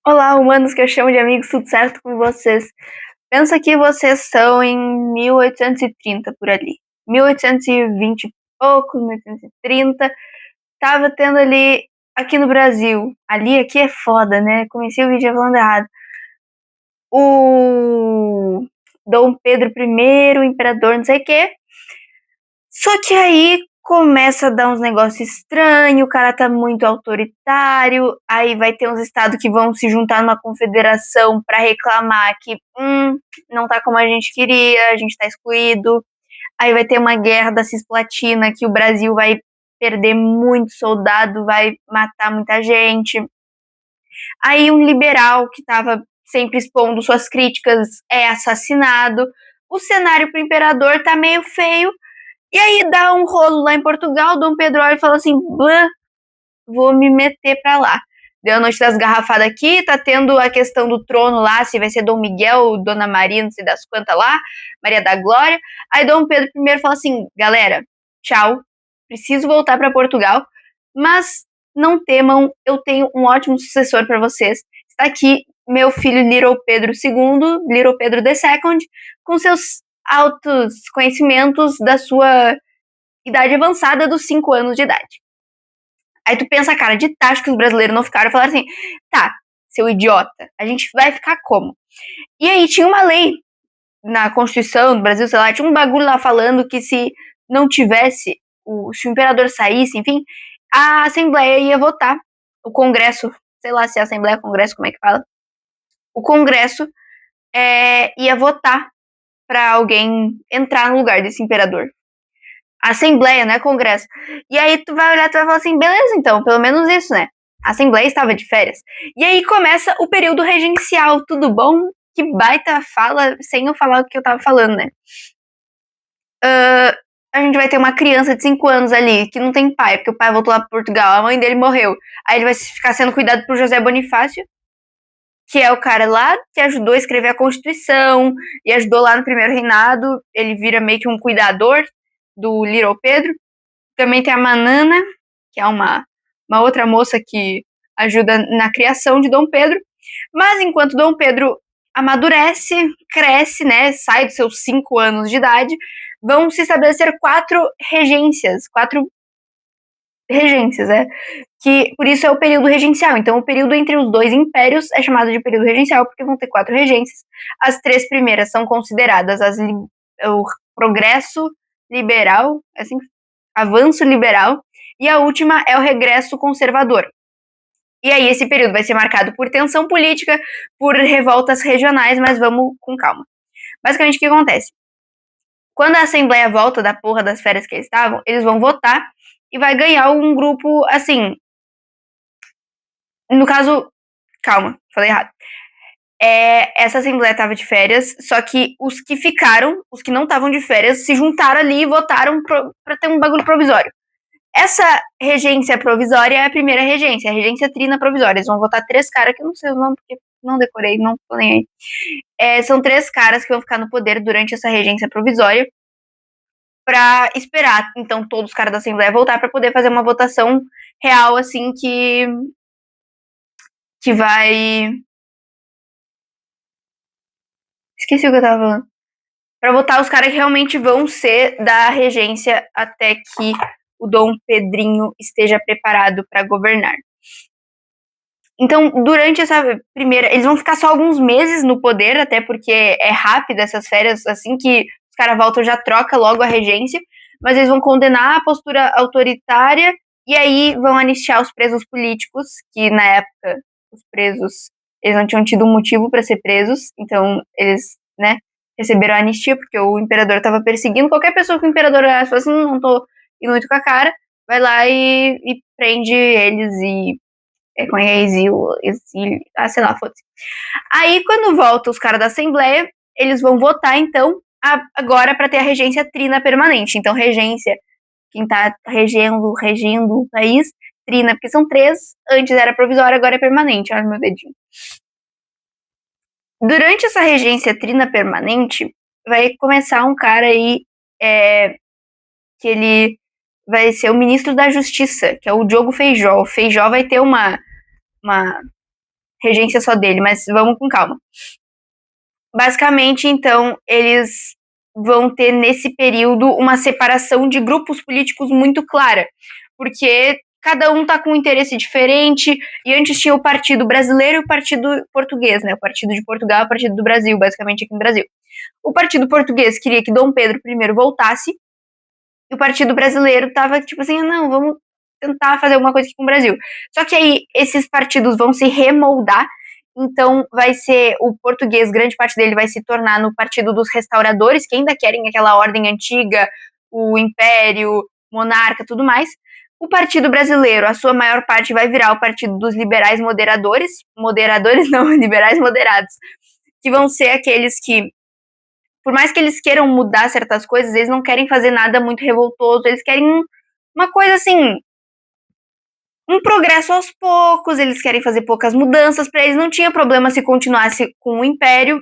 Olá, humanos que eu chamo de amigos, tudo certo com vocês? Pensa que vocês são em 1830 por ali. 1820 e pouco, 1830. Tava tendo ali, aqui no Brasil. Aqui é foda, né? Comecei o vídeo falando errado. O Dom Pedro I, o imperador, não sei o quê. Só que aí começa a dar uns negócios estranhos, o cara tá muito autoritário, aí vai ter uns estados que vão se juntar numa confederação para reclamar que não tá como a gente queria, a gente tá excluído. Aí vai ter uma guerra da Cisplatina que o Brasil vai perder muito soldado, vai matar muita gente. Aí um liberal que tava sempre expondo suas críticas é assassinado. O cenário pro imperador tá meio feio. E aí dá um rolo lá em Portugal, Dom Pedro olha e fala assim, vou me meter pra lá. Deu a noite das garrafadas aqui, tá tendo a questão do trono lá, se vai ser Dom Miguel, Dona Maria, não sei das quantas lá, Maria da Glória. Aí Dom Pedro I fala assim, galera, tchau, preciso voltar pra Portugal, mas não temam, eu tenho um ótimo sucessor pra vocês. Está aqui meu filho Little Pedro II, Little Pedro II, com seus altos conhecimentos da sua idade avançada dos 5 anos de idade. Aí tu pensa, cara, de taxa que os brasileiros não ficaram e falaram assim, tá, seu idiota, a gente vai ficar como? E aí tinha uma lei na Constituição do Brasil, sei lá, tinha um bagulho lá falando que se não tivesse, se o imperador saísse, enfim, a Assembleia ia votar, o Congresso, sei lá se é Assembleia, Congresso, como é que fala? O Congresso ia votar pra alguém entrar no lugar desse imperador. Assembleia, não é Congresso. E aí tu vai olhar e tu vai falar assim, beleza, então, pelo menos isso, né? A Assembleia estava de férias. E aí começa o período regencial, tudo bom? Que baita fala, sem eu falar o que eu tava falando, né? A gente vai ter uma criança de 5 anos ali, que não tem pai, porque o pai voltou lá pra Portugal, a mãe dele morreu. Aí ele vai ficar sendo cuidado por José Bonifácio, que é o cara lá que ajudou a escrever a Constituição e ajudou lá no primeiro reinado. Ele vira meio que um cuidador do Little Pedro. Também tem a Manana, que é uma outra moça que ajuda na criação de Dom Pedro. Mas enquanto Dom Pedro amadurece, cresce, né, sai dos seus 5 anos de idade, vão se estabelecer 4 regências, que por isso é o período regencial. Então, o período entre os dois impérios é chamado de período regencial, porque vão ter 4 regências. As 3 primeiras são consideradas o progresso liberal, assim, avanço liberal, e a última é o regresso conservador. E aí esse período vai ser marcado por tensão política, por revoltas regionais, mas vamos com calma. Basicamente, o que acontece? Quando a Assembleia volta da porra das férias que eles estavam, eles vão votar e vai ganhar um grupo, assim... No caso... Calma, falei errado. Essa Assembleia estava de férias, só que os que ficaram, os que não estavam de férias, se juntaram ali e votaram pra ter um bagulho provisório. Essa regência provisória é a primeira regência, a regência trina provisória. Eles vão votar 3 caras, que eu não sei o nome, porque não decorei, não tô nem aí. São 3 caras que vão ficar no poder durante essa regência provisória pra esperar, então, todos os caras da Assembleia voltar pra poder fazer uma votação real, assim, que vai... Esqueci o que eu tava falando. Pra votar os caras que realmente vão ser da regência até que o Dom Pedrinho esteja preparado pra governar. Então, durante essa primeira... Eles vão ficar só alguns meses no poder, até porque é rápido essas férias, assim que os caras voltam já troca logo a regência, mas eles vão condenar a postura autoritária e aí vão anistiar os presos políticos, que na época os presos, eles não tinham tido um motivo para ser presos, então eles, né, receberam a anistia, porque o imperador estava perseguindo qualquer pessoa que o imperador falou assim, não tô indo muito com a cara, vai lá e prende eles e como é exílio, sei lá, foda-se. Aí, quando volta os caras da Assembleia, eles vão votar, então, agora para ter a regência trina permanente. Então, regência, quem tá regendo o país, trina, porque são 3, antes era provisória, agora é permanente. Olha meu dedinho. Durante essa regência trina permanente, vai começar um cara aí, que ele vai ser o ministro da Justiça, que é o Diogo Feijó. O Feijó vai ter uma regência só dele, mas vamos com calma. Basicamente, então, eles vão ter nesse período uma separação de grupos políticos muito clara, porque cada um tá com um interesse diferente, e antes tinha o Partido Brasileiro e o Partido Português, né? O Partido de Portugal e o Partido do Brasil, basicamente aqui no Brasil. O Partido Português queria que Dom Pedro I voltasse, e o Partido Brasileiro tava tipo assim, não, vamos tentar fazer alguma coisa aqui com o Brasil. Só que aí esses partidos vão se remoldar, então vai ser o português, grande parte dele vai se tornar no Partido dos Restauradores, que ainda querem aquela ordem antiga, o Império, monarca, tudo mais. O Partido Brasileiro, a sua maior parte vai virar o Partido dos Liberais Moderadores, moderadores não, liberais moderados, que vão ser aqueles que, por mais que eles queiram mudar certas coisas, eles não querem fazer nada muito revoltoso, eles querem uma coisa assim, um progresso aos poucos, eles querem fazer poucas mudanças, para eles não tinha problema se continuasse com o império,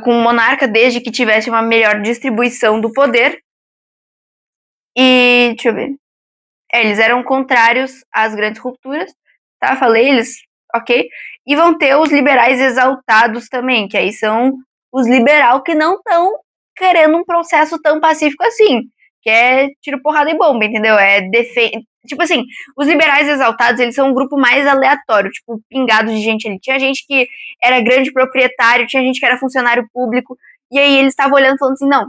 com o monarca, desde que tivesse uma melhor distribuição do poder. E, deixa eu ver, eles eram contrários às grandes rupturas, tá? Falei, eles, ok. E vão ter os liberais exaltados também, que aí são os liberal que não estão querendo um processo tão pacífico assim, que é tiro, porrada e bomba, entendeu? Tipo assim, os liberais exaltados, eles são um grupo mais aleatório, tipo, pingado de gente ali. Tinha gente que era grande proprietário, tinha gente que era funcionário público, e aí eles estavam olhando e falando assim, não,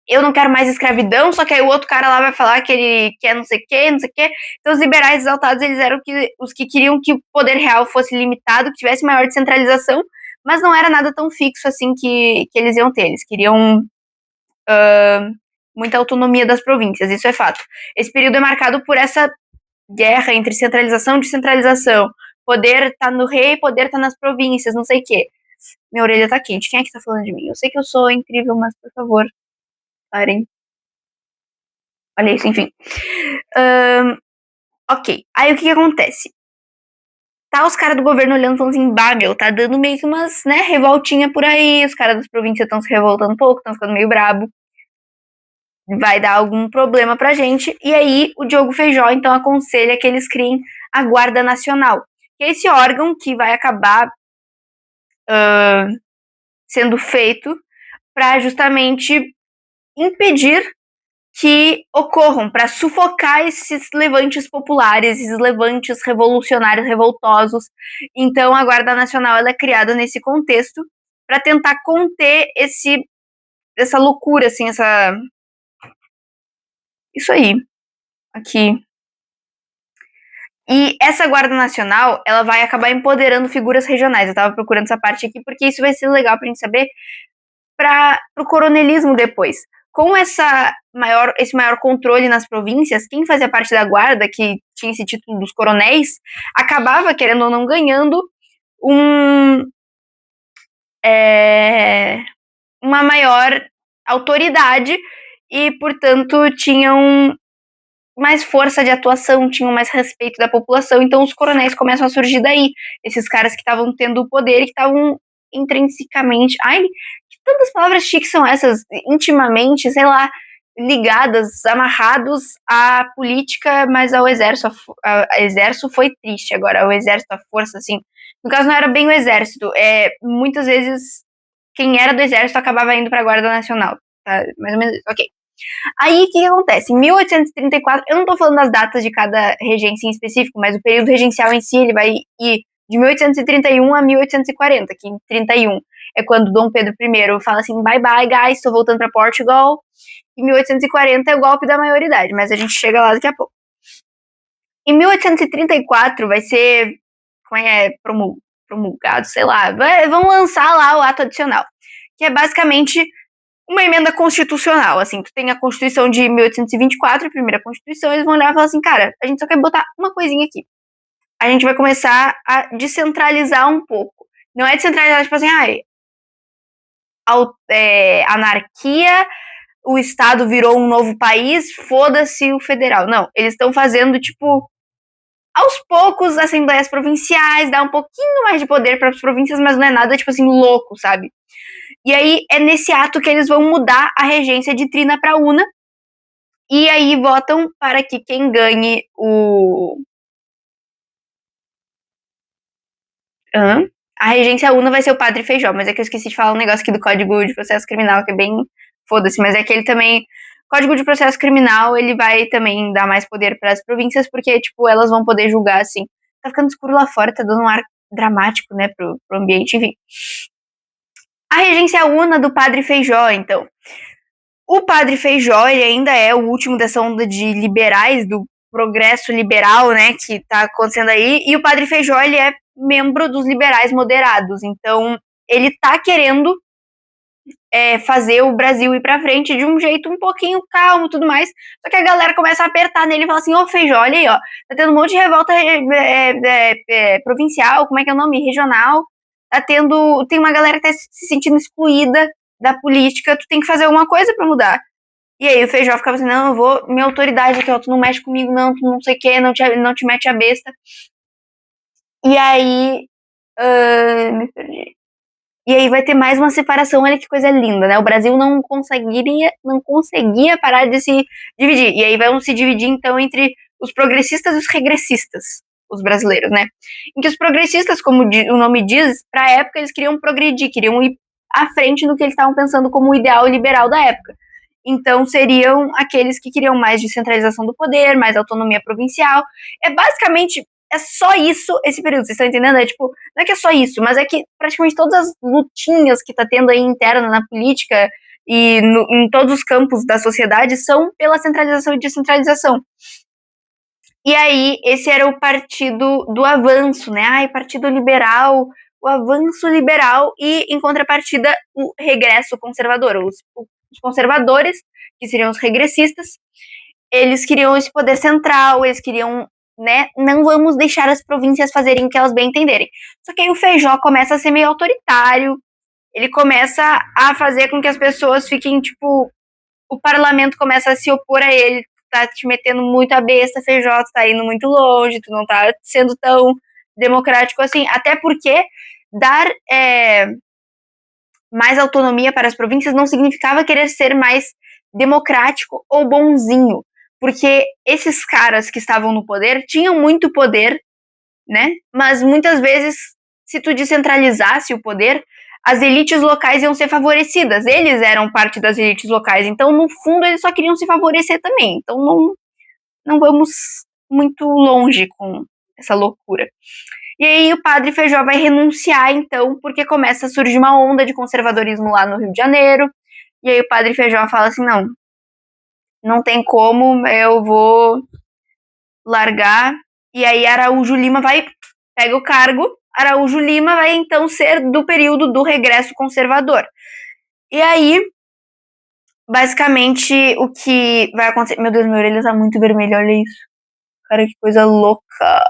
eu não quero mais escravidão, só que aí o outro cara lá vai falar que ele quer não sei o que, não sei o que. Então os liberais exaltados, eles eram os que queriam que o poder real fosse limitado, que tivesse maior descentralização, mas não era nada tão fixo assim que eles iam ter. Eles queriam muita autonomia das províncias, isso é fato. Esse período é marcado por essa guerra entre centralização e descentralização. Poder tá no rei, poder tá nas províncias, não sei o que. Minha orelha tá quente. Quem é que tá falando de mim? Eu sei que eu sou incrível, mas por favor, parem. Olha isso, enfim. Ok. Aí o que acontece? Tá os caras do governo olhando e falando assim, bah, meu, tá dando meio que umas, né, revoltinha por aí, os caras das províncias estão se revoltando um pouco, estão ficando meio brabo. Vai dar algum problema pra gente. E aí o Diogo Feijó, então, aconselha que eles criem a Guarda Nacional, que é esse órgão que vai acabar sendo feito para justamente impedir que ocorram, para sufocar esses levantes populares, esses levantes revolucionários revoltosos. Então a Guarda Nacional ela é criada nesse contexto para tentar conter essa loucura, assim, isso aí, aqui. E essa Guarda Nacional, ela vai acabar empoderando figuras regionais. Eu tava procurando essa parte aqui porque isso vai ser legal pra gente saber para o coronelismo depois. Com esse maior controle nas províncias, quem fazia parte da guarda, que tinha esse título dos coronéis, acabava, querendo ou não, ganhando uma maior autoridade e, portanto, tinham mais força de atuação, tinham mais respeito da população. Então os coronéis começam a surgir daí. Esses caras que estavam tendo o poder e que estavam intrinsecamente... Ai, que tantas palavras chiques são essas? Intimamente, sei lá, ligadas, amarrados à política, mas ao exército. Exército foi triste agora, o exército, a força, assim. No caso, não era bem o exército. Muitas vezes, quem era do exército acabava indo para a Guarda Nacional. Tá? Mais ou menos isso, ok. Aí, o que acontece? Em 1834, eu não tô falando das datas de cada regência em específico, mas o período regencial em si, ele vai ir de 1831 a 1840, que em 31 é quando Dom Pedro I fala assim, bye bye guys, tô voltando pra Portugal, e 1840 é o golpe da maioridade, mas a gente chega lá daqui a pouco. Em 1834 vai ser, como é promulgado, sei lá, vão lançar lá o ato adicional, que é basicamente uma emenda constitucional, assim, tu tem a Constituição de 1824, a primeira Constituição, eles vão olhar e falar assim, cara, a gente só quer botar uma coisinha aqui. A gente vai começar a descentralizar um pouco. Não é descentralizar, tipo assim, anarquia, o Estado virou um novo país, foda-se o federal. Não, eles estão fazendo, tipo, aos poucos, assembleias provinciais, dá um pouquinho mais de poder para as províncias, mas não é nada, tipo assim, louco, sabe? E aí é nesse ato que eles vão mudar a regência de Trina para Una. E aí votam para que quem ganhe A regência una vai ser o Padre Feijó, mas é que eu esqueci de falar um negócio aqui do Código de Processo Criminal, que é bem foda-se, mas é que ele também... Código de Processo Criminal, ele vai também dar mais poder para as províncias, porque, tipo, elas vão poder julgar, assim. Tá ficando escuro lá fora, tá dando um ar dramático, né, pro ambiente, enfim. A regência una do Padre Feijó, então. O Padre Feijó, ele ainda é o último dessa onda de liberais, do progresso liberal, né, que tá acontecendo aí, e o Padre Feijó, ele é membro dos liberais moderados, então ele tá querendo fazer o Brasil ir pra frente de um jeito um pouquinho calmo e tudo mais, só que a galera começa a apertar nele e fala assim, ô Feijó, olha aí, ó, tá tendo um monte de revolta provincial, como é que é o nome? Regional, tem uma galera que tá se sentindo excluída da política, tu tem que fazer alguma coisa pra mudar. E aí o Feijó ficava assim, não, eu vou, minha autoridade aqui, ó, tu não mexe comigo não, tu não sei o que, não te mete a besta. E aí, me perdi. E aí vai ter mais uma separação, olha que coisa linda, né? O Brasil não conseguia parar de se dividir. E aí vão se dividir, então, entre os progressistas e os regressistas, os brasileiros, né? Em que os progressistas, como o nome diz, pra época eles queriam progredir, queriam ir à frente no que eles estavam pensando como o ideal liberal da época. Então seriam aqueles que queriam mais descentralização do poder, mais autonomia provincial. É só isso esse período, vocês estão entendendo? É tipo, não é que é só isso, mas é que praticamente todas as lutinhas que tá tendo aí interna na política e em todos os campos da sociedade são pela centralização e descentralização. E aí, esse era o partido do avanço, né? Ai, partido liberal, o avanço liberal e, em contrapartida, o regresso conservador. Os conservadores, que seriam os regressistas, eles queriam esse poder central, eles queriam, né, não vamos deixar as províncias fazerem o que elas bem entenderem. Só que aí o Feijó começa a ser meio autoritário, ele começa a fazer com que as pessoas fiquem, tipo, o parlamento começa a se opor a ele, tá te metendo muito a besta, Feijó, tu tá indo muito longe, tu não tá sendo tão democrático assim, até porque dar mais autonomia para as províncias não significava querer ser mais democrático ou bonzinho, porque esses caras que estavam no poder tinham muito poder, né? Mas muitas vezes, se tu descentralizasse o poder, as elites locais iam ser favorecidas. Eles eram parte das elites locais, então no fundo eles só queriam se favorecer também. Então não vamos muito longe com essa loucura. E aí o Padre Feijó vai renunciar, então, porque começa a surgir uma onda de conservadorismo lá no Rio de Janeiro. E aí o Padre Feijó fala assim, não tem como, eu vou largar. E aí Araújo Lima pega o cargo. Araújo Lima vai, então, ser do período do regresso conservador. E aí, basicamente, o que vai acontecer... Meu Deus, minha orelha tá muito vermelha, olha isso. Cara, que coisa louca.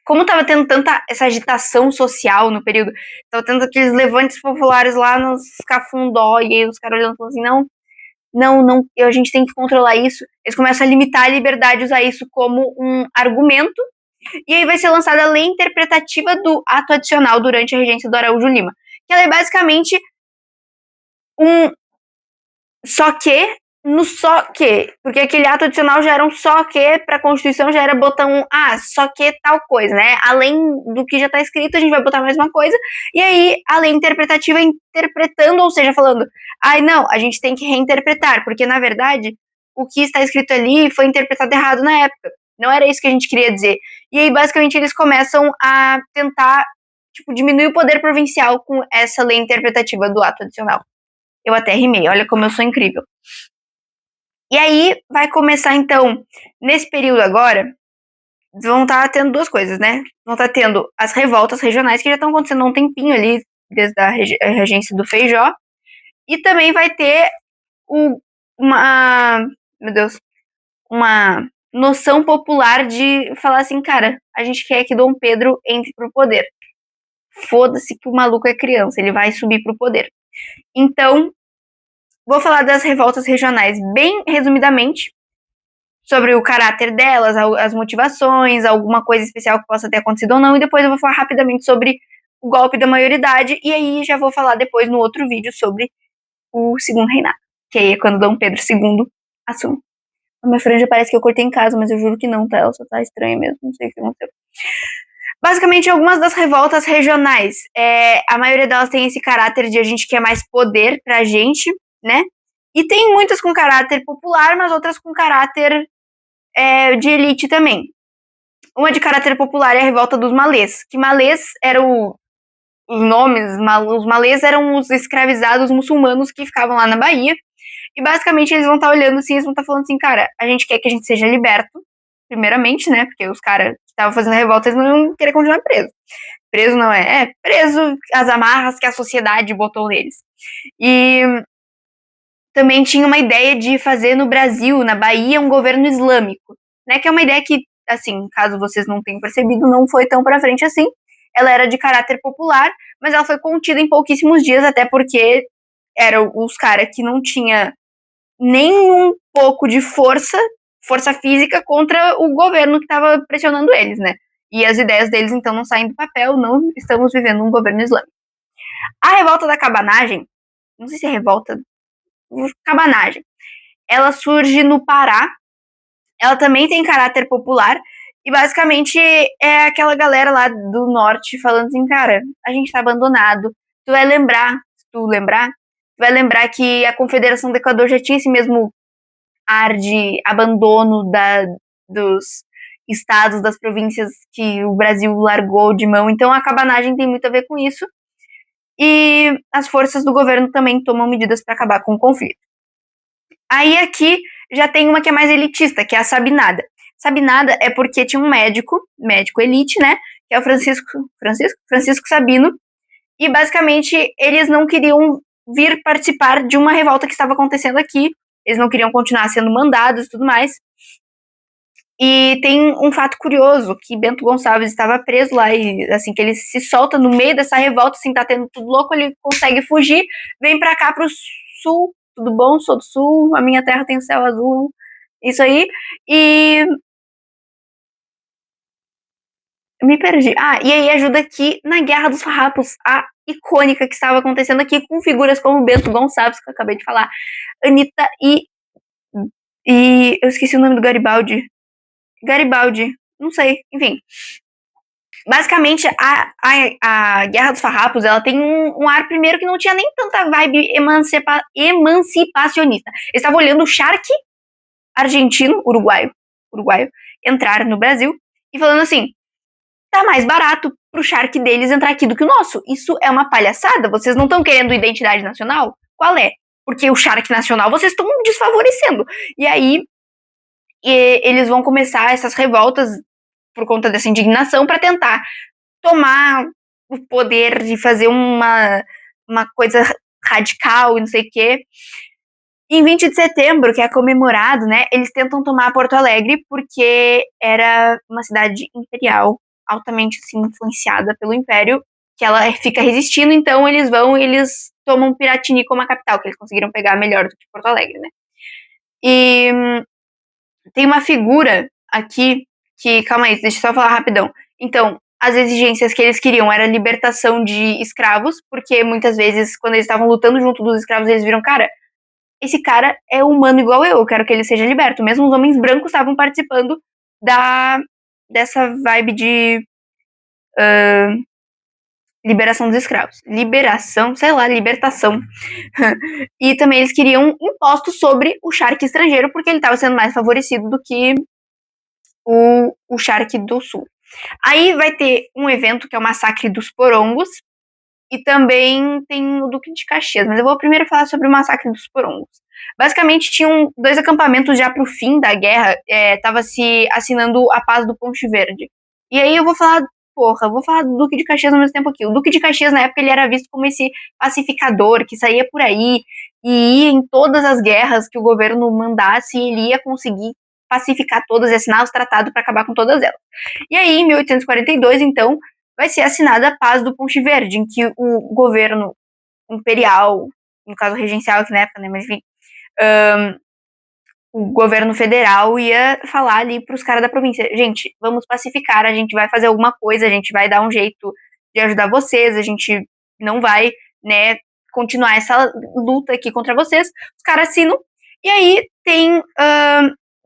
Como tava tendo tanta essa agitação social no período, tava tendo aqueles levantes populares lá nos Cafundó, e aí os caras olhando assim, não, a gente tem que controlar isso. Eles começam a limitar a liberdade, usar isso como um argumento, e aí vai ser lançada a lei interpretativa do ato adicional durante a regência do Araújo Lima, que ela é basicamente um só que no só que, porque aquele ato adicional já era um só que, para a Constituição já era botar só que tal coisa, né? Além do que já está escrito, a gente vai botar mais uma coisa, e aí a lei interpretativa interpretando, ou seja, falando, não, a gente tem que reinterpretar, porque na verdade o que está escrito ali foi interpretado errado na época, não era isso que a gente queria dizer. E aí basicamente eles começam a tentar, tipo, diminuir o poder provincial com essa lei interpretativa do ato adicional. Eu até rimei, olha como eu sou incrível. E aí vai começar, então, nesse período agora, vão estar tendo duas coisas, né? Vão estar tendo as revoltas regionais, que já estão acontecendo há um tempinho ali, desde a regência do Feijó, e também vai ter uma noção popular de falar assim, cara, a gente quer que Dom Pedro entre pro poder. Foda-se que o maluco é criança, ele vai subir pro poder. Então, vou falar das revoltas regionais bem resumidamente, sobre o caráter delas, as motivações, alguma coisa especial que possa ter acontecido ou não, e depois eu vou falar rapidamente sobre o golpe da maioridade, e aí já vou falar depois no outro vídeo sobre o segundo reinado, que aí é quando Dom Pedro II assume. A minha franja parece que eu cortei em casa, mas eu juro que não, tá? Ela só tá estranha mesmo, não sei o que aconteceu. Basicamente, algumas das revoltas regionais, a maioria delas tem esse caráter de a gente quer mais poder pra gente, né? E tem muitas com caráter popular, mas outras com caráter de elite também. Uma de caráter popular é a revolta dos malês, que malês eram os nomes, os malês eram os escravizados muçulmanos que ficavam lá na Bahia, e basicamente eles vão estar olhando assim, eles vão estar falando assim, cara, a gente quer que a gente seja liberto, primeiramente, né, porque os caras que estavam fazendo a revolta, eles não iam querer continuar presos. Preso não preso as amarras que a sociedade botou neles. E também tinha uma ideia de fazer no Brasil, na Bahia, um governo islâmico, né, que é uma ideia que, assim, caso vocês não tenham percebido, não foi tão pra frente assim. Ela era de caráter popular, mas ela foi contida em pouquíssimos dias, até porque eram os caras que não tinha nem um pouco de força física contra o governo que estava pressionando eles, né? E as ideias deles, então, não saem do papel, não estamos vivendo um governo islâmico. A revolta da cabanagem, não sei se é revolta, cabanagem, ela surge no Pará, ela também tem caráter popular, e basicamente é aquela galera lá do norte falando assim, cara, a gente tá abandonado, tu vai lembrar, que a Confederação do Equador já tinha esse mesmo ar de abandono dos estados, das províncias que o Brasil largou de mão. Então a cabanagem tem muito a ver com isso. E as forças do governo também tomam medidas para acabar com o conflito. Aí aqui já tem uma que é mais elitista, que é a Sabinada. Sabinada é porque tinha um médico elite, né, que é o Francisco Sabino, e basicamente eles não queriam vir participar de uma revolta que estava acontecendo aqui, eles não queriam continuar sendo mandados e tudo mais. E tem um fato curioso, que Bento Gonçalves estava preso lá, e assim, que ele se solta no meio dessa revolta, assim, tá tendo tudo louco, ele consegue fugir, vem pra cá pro sul, tudo bom, sou do sul, a minha terra tem o céu azul, isso aí, e me perdi. E aí ajuda aqui na Guerra dos Farrapos, a icônica que estava acontecendo aqui, com figuras como Bento Gonçalves, que eu acabei de falar, Anitta e eu esqueci o nome do Garibaldi, não sei, enfim. Basicamente, a Guerra dos Farrapos, ela tem um ar, primeiro, que não tinha nem tanta vibe emancipacionista. Eles estavam olhando o Shark argentino, uruguaio, entrar no Brasil e falando assim, tá mais barato pro Shark deles entrar aqui do que o nosso. Isso é uma palhaçada? Vocês não estão querendo identidade nacional? Qual é? Porque o Shark nacional vocês estão desfavorecendo. E aí, eles vão começar essas revoltas por conta dessa indignação para tentar tomar o poder de fazer uma coisa radical e não sei o quê. Em 20 de setembro, que é comemorado, né, eles tentam tomar Porto Alegre porque era uma cidade imperial, altamente assim, influenciada pelo Império, que ela fica resistindo, então eles vão e eles tomam Piratini como a capital, que eles conseguiram pegar melhor do que Porto Alegre, né. E tem uma figura aqui que, calma aí, deixa eu só falar rapidão. Então, as exigências que eles queriam era a libertação de escravos, porque muitas vezes, quando eles estavam lutando junto dos escravos, eles viram, cara, esse cara é humano igual eu quero que ele seja liberto. Mesmo os homens brancos estavam participando dessa vibe de liberação dos escravos. Libertação. E também eles queriam impostos sobre o Shark estrangeiro, porque ele estava sendo mais favorecido do que o Shark do Sul. Aí vai ter um evento que é o Massacre dos Porongos, e também tem o Duque de Caxias, mas eu vou primeiro falar sobre o Massacre dos Porongos. Basicamente, tinham 2 acampamentos já pro fim da guerra, tava se assinando a paz do Ponte Verde. E aí eu vou falar do Duque de Caxias ao mesmo tempo aqui. O Duque de Caxias, na época, ele era visto como esse pacificador que saía por aí e ia em todas as guerras que o governo mandasse, e ele ia conseguir pacificar todas e assinar os tratados para acabar com todas elas. E aí, em 1842, então, vai ser assinada a Paz do Ponte Verde, em que o governo imperial, no caso regencial aqui na época, né, mas enfim, o governo federal ia falar ali pros caras da província, gente, vamos pacificar, a gente vai fazer alguma coisa, a gente vai dar um jeito de ajudar vocês, a gente não vai, né, continuar essa luta aqui contra vocês. Os caras assinam, e aí tem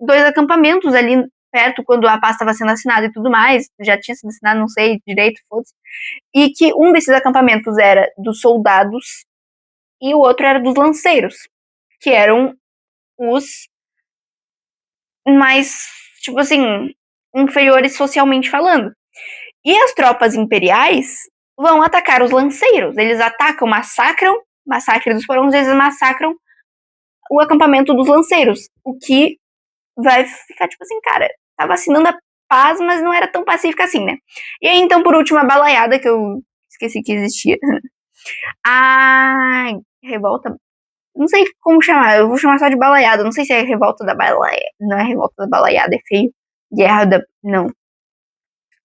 2 acampamentos ali perto, quando a paz estava sendo assinada e tudo mais, já tinha sido assinado, não sei direito, foda-se, e que um desses acampamentos era dos soldados e o outro era dos lanceiros, que eram os mais, tipo assim, inferiores socialmente falando. E as tropas imperiais vão atacar os lanceiros. Eles atacam, massacre dos porões, eles massacram o acampamento dos lanceiros. O que vai ficar tipo assim, cara, tava assinando a paz, mas não era tão pacífica assim, né? E aí, então, por último, a balaiada, que eu esqueci que existia. A revolta. Não sei como chamar, eu vou chamar só de balaiada. Não sei se é revolta da balaiada. Não é revolta da balaiada, é feio. Guerra da. Não.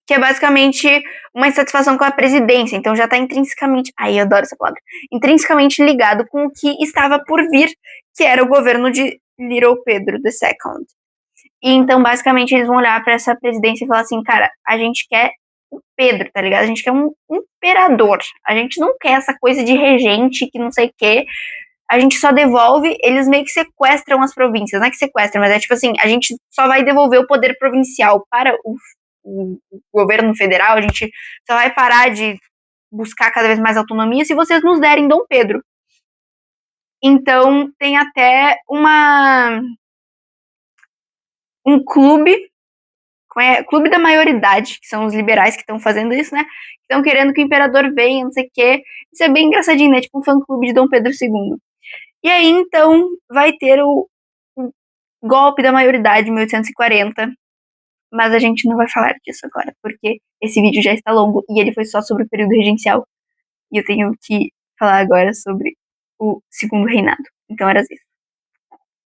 Que é basicamente uma insatisfação com a presidência. Então já tá intrinsecamente. Ai, eu adoro essa palavra. Intrinsecamente ligado com o que estava por vir, que era o governo de Little Pedro II. E então, basicamente, eles vão olhar pra essa presidência e falar assim, cara, a gente quer o Pedro, tá ligado? A gente quer um imperador. A gente não quer essa coisa de regente que não sei o quê. A gente só devolve, eles meio que sequestram as províncias. Não é que sequestram, mas é tipo assim, a gente só vai devolver o poder provincial para o governo federal, a gente só vai parar de buscar cada vez mais autonomia se vocês nos derem Dom Pedro. Então, tem até um clube, clube da maioridade, que são os liberais que estão fazendo isso, né? Estão querendo que o imperador venha, não sei o quê. Isso é bem engraçadinho, né? Tipo um fã-clube de Dom Pedro II. E aí, então, vai ter o golpe da maioridade em 1840. Mas a gente não vai falar disso agora, porque esse vídeo já está longo e ele foi só sobre o período regencial. E eu tenho que falar agora sobre o segundo reinado. Então era isso.